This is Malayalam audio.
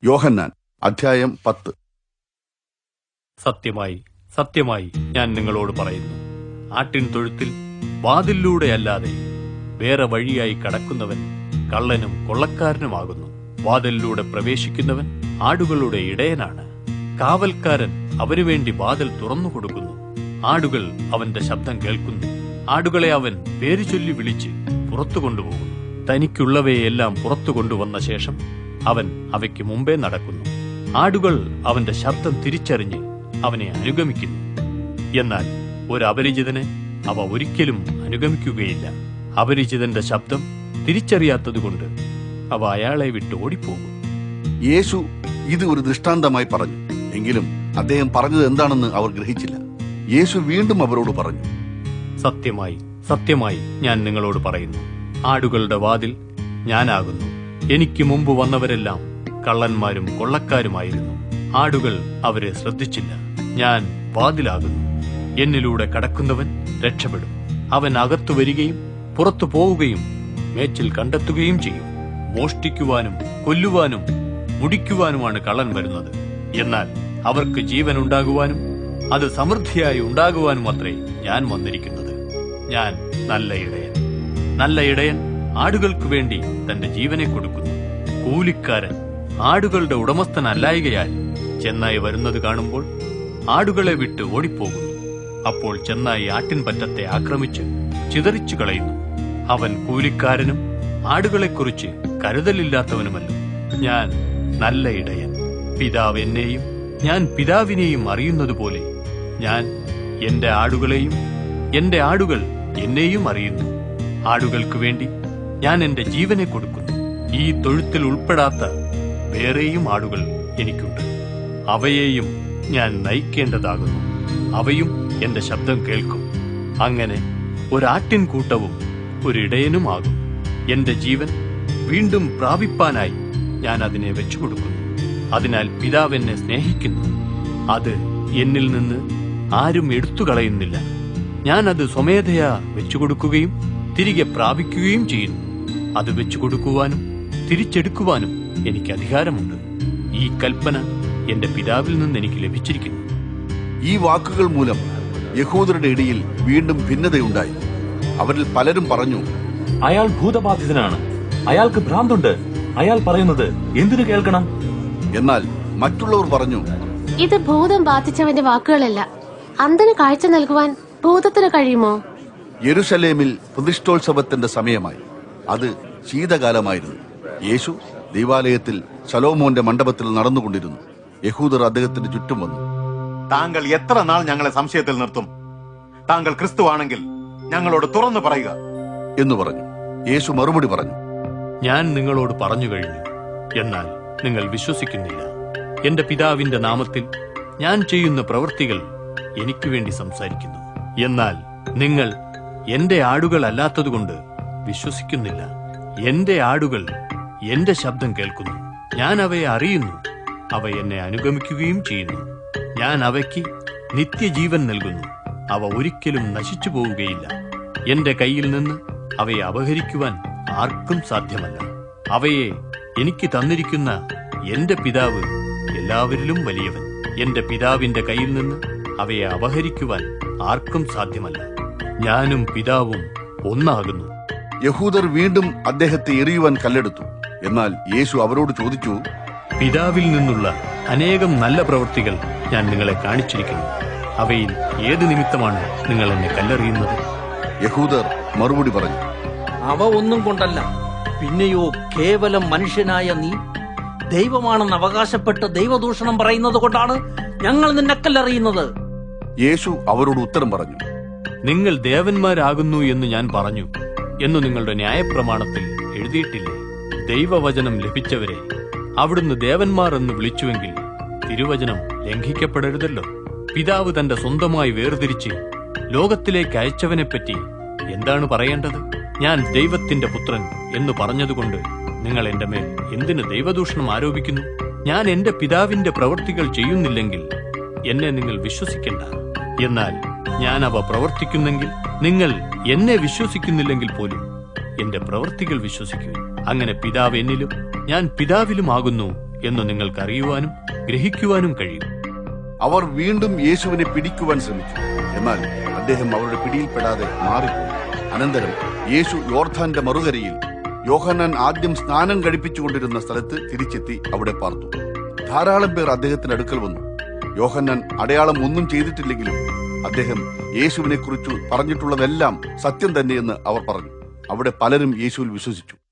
യോഹന്നാൻ അധ്യായം 10. സത്യമായി സത്യമായി ഞാൻ നിങ്ങളോട് പറയുന്നു, ആട്ടിൻ തൊഴുത്തിൽ വാതിലിലൂടെയല്ലാതെ വേറെ വഴിയായി കടക്കുന്നവൻ കള്ളനും കൊള്ളക്കാരനുമാകുന്നു. വാതിലിലൂടെ പ്രവേശിക്കുന്നവൻ ആടുകളുടെ ഇടയനാണ്. കാവൽക്കാരൻ അവനുവേണ്ടി വാതിൽ തുറന്നു കൊടുക്കുന്നു. ആടുകൾ അവന്റെ ശബ്ദം കേൾക്കുന്നു. ആടുകളെ അവൻ പേര് ചൊല്ലി വിളിച്ച് പുറത്തു കൊണ്ടുപോകുന്നു. തനിക്കുള്ളവയെല്ലാം പുറത്തു കൊണ്ടുവന്ന ശേഷം അവൻ അവയ്ക്ക് മുമ്പേ നടക്കുന്നു. ആടുകൾ അവന്റെ ശബ്ദം തിരിച്ചറിഞ്ഞ് അവനെ അനുഗമിക്കുന്നു. എന്നാൽ ഒരു അപരിചിതനെ അവ ഒരിക്കലും അനുഗമിക്കുകയില്ല. അപരിചിതന്റെ ശബ്ദം തിരിച്ചറിയാത്തതുകൊണ്ട് അവ അയാളെ വിട്ട് ഓടിപ്പോകും. യേശു ഇത് ഒരു ദൃഷ്ടാന്തമായി പറഞ്ഞു. എങ്കിലും അദ്ദേഹം പറഞ്ഞത് എന്താണെന്ന് അവർ ഗ്രഹിച്ചില്ല. യേശു വീണ്ടും അവരോട് പറഞ്ഞു, സത്യമായി സത്യമായി ഞാൻ നിങ്ങളോട് പറയുന്നു, ആടുകളുടെ വാതിൽ ഞാനാകുന്നു. എനിക്ക് മുമ്പ് വന്നവരെല്ലാം കള്ളന്മാരും കൊള്ളക്കാരുമായിരുന്നു. ആടുകൾ അവരെ ശ്രദ്ധിച്ചില്ല. ഞാൻ വാതിലാകുന്നു. എന്നിലൂടെ കടക്കുന്നവൻ രക്ഷപ്പെടും. അവൻ അകത്തു വരികയും പുറത്തു പോവുകയും മേച്ചിൽ കണ്ടെത്തുകയും ചെയ്യും. മോഷ്ടിക്കുവാനും കൊല്ലുവാനും മുടിക്കുവാനുമാണ് കള്ളൻ വരുന്നത്. എന്നാൽ അവർക്ക് ജീവൻ ഉണ്ടാകുവാനും അത് സമൃദ്ധിയായി ഉണ്ടാകുവാനും അത്രേ ഞാൻ വന്നിരിക്കുന്നത്. ഞാൻ നല്ല ഇടയൻ. നല്ല ഇടയൻ ആടുകൾക്ക് വേണ്ടി തന്റെ ജീവനെ കൊടുക്കുന്നു. കൂലിക്കാരൻ ആടുകളുടെ ഉടമസ്ഥനല്ലായകയാൽ ചെന്നായി വരുന്നത് കാണുമ്പോൾ ആടുകളെ വിട്ട് ഓടിപ്പോകുന്നു. അപ്പോൾ ചെന്നായി ആട്ടിൻപറ്റത്തെ ആക്രമിച്ച് ചിതറിച്ചു കളയുന്നു. അവൻ കൂലിക്കാരനും ആടുകളെക്കുറിച്ച് കരുതലില്ലാത്തവനുമല്ല. ഞാൻ നല്ല ഇടയൻ. പിതാവ് എന്നെയും ഞാൻ പിതാവിനെയും അറിയുന്നതുപോലെ ഞാൻ എന്റെ ആടുകളെയും എന്റെ ആടുകൾ എന്നെയും അറിയുന്നു. ആടുകൾക്ക് വേണ്ടി ഞാൻ എന്റെ ജീവനെ കൊടുക്കുന്നു. ഈ തൊഴുത്തിൽ ഉൾപ്പെടാത്ത വേറെയും ആടുകൾ എനിക്കുണ്ട്. അവയെയും ഞാൻ നയിക്കേണ്ടതാകുന്നു. അവയും എന്റെ ശബ്ദം കേൾക്കും. അങ്ങനെ ഒരാട്ടിൻ കൂട്ടവും ഒരിടയനുമാകും. എന്റെ ജീവൻ വീണ്ടും പ്രാപിപ്പാനായി ഞാൻ അതിനെ വെച്ചുകൊടുക്കുന്നു. അതിനാൽ പിതാവ് എന്നെ സ്നേഹിക്കുന്നു. അത് എന്നിൽ നിന്ന് ആരും എടുത്തുകളയുന്നില്ല. ഞാൻ അത് സ്വമേധയാ വെച്ചുകൊടുക്കുകയും തിരികെ പ്രാപിക്കുകയും ചെയ്യുന്നു. അത് വെച്ചുകൊടുക്കുവാനും തിരിച്ചെടുക്കുവാനും എനിക്ക് അധികാരമുണ്ട്. ഈ കൽപ്പന എന്റെ പിതാവിൽ നിന്ന് എനിക്ക് ലഭിച്ചിരിക്കുന്നു. ഈ വാക്കുകൾ മൂലം യഹൂദരുടെ ഇടയിൽ വീണ്ടും ഭിന്നതയുണ്ടായി. അവരിൽ പലരും പറഞ്ഞു, അയാൾ ഭൂതബാധിതനാണ്, അയാൾക്ക് ഭ്രാന്തുണ്ട്, അയാൾ പറയുന്നത് എന്തിനു കേൾക്കണം? എന്നാൽ മറ്റുള്ളവർ പറഞ്ഞു, ഇത് ഭൂതം ബാധിച്ചവന്റെ വാക്കുകളല്ല. അന്ധന് കാഴ്ച നൽകുവാൻ ഭൂതത്തിന് കഴിയുമോ? യെരുശലേമിൽ പ്രതിഷ്ഠോത്സവത്തിന്റെ സമയമായി. അത് ശീതകാലമായിരുന്നു. യേശു ദൈവാലയത്തിൽ ശലോമോന്റെ മണ്ഡപത്തിൽ നടന്നുകൊണ്ടിരുന്നു. യഹൂദർ അദ്ദേഹത്തിന് ചുറ്റും വന്നു. താങ്കൾ എത്ര നാൾ ഞങ്ങളെ സംശയത്തിൽ നിർത്തും? താങ്കൾ ക്രിസ്തുവാണെങ്കിൽ ഞങ്ങളോട് തുറന്നു പറയുക എന്ന് പറഞ്ഞു. യേശു മറുപടി പറഞ്ഞു, ഞാൻ നിങ്ങളോട് പറഞ്ഞു കഴിഞ്ഞു, എന്നാൽ നിങ്ങൾ വിശ്വസിക്കുന്നില്ല. എന്റെ പിതാവിന്റെ നാമത്തിൽ ഞാൻ ചെയ്യുന്ന പ്രവൃത്തികൾ എനിക്ക് വേണ്ടി സംസാരിക്കുന്നു. എന്നാൽ നിങ്ങൾ എന്റെ ആടുകൾ അല്ലാത്തതുകൊണ്ട് വിശ്വസിക്കുന്നില്ല. എന്റെ ആടുകൾ എന്റെ ശബ്ദം കേൾക്കുന്നു. ഞാൻ അവയെ അറിയുന്നു. അവ എന്നെ അനുഗമിക്കുകയും ചെയ്യുന്നു. ഞാൻ അവയ്ക്ക് നിത്യജീവൻ നൽകുന്നു. അവ ഒരിക്കലും നശിച്ചു പോവുകയില്ല. എന്റെ കയ്യിൽ നിന്ന് അവയെ അപഹരിക്കുവാൻ ആർക്കും സാധ്യമല്ല. അവയെ എനിക്ക് തന്നിരിക്കുന്ന എന്റെ പിതാവ് എല്ലാവരിലും വലിയവൻ. എന്റെ പിതാവിന്റെ കയ്യിൽ നിന്ന് അവയെ അപഹരിക്കുവാൻ ആർക്കും സാധ്യമല്ല. ഞാനും പിതാവും ഒന്നാകുന്നു. യഹൂദർ വീണ്ടും അദ്ദേഹത്തെ എറിയുവാൻ കല്ലെടുത്തു. എന്നാൽ യേശു അവരോട് ചോദിച്ചു, പിതാവിൽ നിന്നുള്ള അനേകം നല്ല പ്രവൃത്തികൾ ഞാൻ നിങ്ങളെ കാണിച്ചിരിക്കുന്നു. അവയിൽ ഏത് നിമിത്തമാണ് നിങ്ങൾ എന്നെ കല്ലെറിയുന്നത്? യഹൂദർ മറുപടി പറഞ്ഞു, അവ ഒന്നും കൊണ്ടല്ല. പിന്നെയോ കേവലം മനുഷ്യനായ നീ ദൈവമാണെന്ന് അവകാശപ്പെട്ട് ദൈവദൂഷണം പറയുന്നത് കൊണ്ടാണ് ഞങ്ങൾ നിന്നെ കല്ലെറിയുന്നത്. യേശു അവരോട് ഉത്തരം പറഞ്ഞു, നിങ്ങൾ ദേവന്മാരാകുന്നു എന്ന് ഞാൻ പറഞ്ഞു എന്ന് നിങ്ങളുടെ ന്യായപ്രമാണത്തിൽ എഴുതിയിട്ടില്ലേ? ദൈവവചനം ലഭിച്ചവരെ അവിടുന്ന് ദേവന്മാർ എന്ന് വിളിച്ചുവെങ്കിൽ തിരുവചനം ലംഘിക്കപ്പെടരുതല്ലോ. പിതാവ് തന്റെ സ്വന്തമായി വേർതിരിച്ച് ലോകത്തിലേക്ക് അയച്ചവനെപ്പറ്റി എന്താണ് പറയേണ്ടത്? ഞാൻ ദൈവത്തിന്റെ പുത്രൻ എന്ന് പറഞ്ഞതുകൊണ്ട് നിങ്ങൾ എന്റെ മേൽ എന്തിന് ദൈവദൂഷണം ആരോപിക്കുന്നു? ഞാൻ എന്റെ പിതാവിന്റെ പ്രവൃത്തികൾ ചെയ്യുന്നില്ലെങ്കിൽ എന്നെ നിങ്ങൾ വിശ്വസിക്കണ്ട. എന്നാൽ ഞാൻ അവ പ്രവർത്തിക്കുന്നെങ്കിൽ നിങ്ങൾ എന്നെ വിശ്വസിക്കുന്നില്ലെങ്കിൽ പോലും എന്റെ പ്രവൃത്തികൾ വിശ്വസിക്കൂ. അങ്ങനെ പിതാവ് എന്നിലും ഞാൻ പിതാവിലും ആകുന്നു എന്ന് നിങ്ങൾക്ക് അറിയുവാനും ഗ്രഹിക്കുവാനും കഴിയും. അവർ വീണ്ടും യേശുവിനെ പിടിക്കുവാൻ ശ്രമിച്ചു. എന്നാൽ അദ്ദേഹം അവരുടെ പിടിയിൽപ്പെടാതെ മാറിപ്പോയി. അനന്തരം യേശു യോർദാന്റെ മറുകരയിൽ യോഹന്നാൻ ആദ്യം സ്നാനം കഴിപ്പിച്ചുകൊണ്ടിരുന്ന സ്ഥലത്ത് തിരിച്ചെത്തി അവിടെ പാർത്തു. ധാരാളം പേർ അദ്ദേഹത്തിന്റെ അടുക്കൽ വന്നു. യോഹന്നാൻ അടയാളം ഒന്നും ചെയ്തിട്ടില്ലെങ്കിലും അദ്ദേഹം യേശുവിനെ കുറിച്ച് പറഞ്ഞിട്ടുള്ളതെല്ലാം സത്യം തന്നെയെന്ന് അവർ പറഞ്ഞു. അവിടെ പലരും യേശുവിൽ വിശ്വസിച്ചു.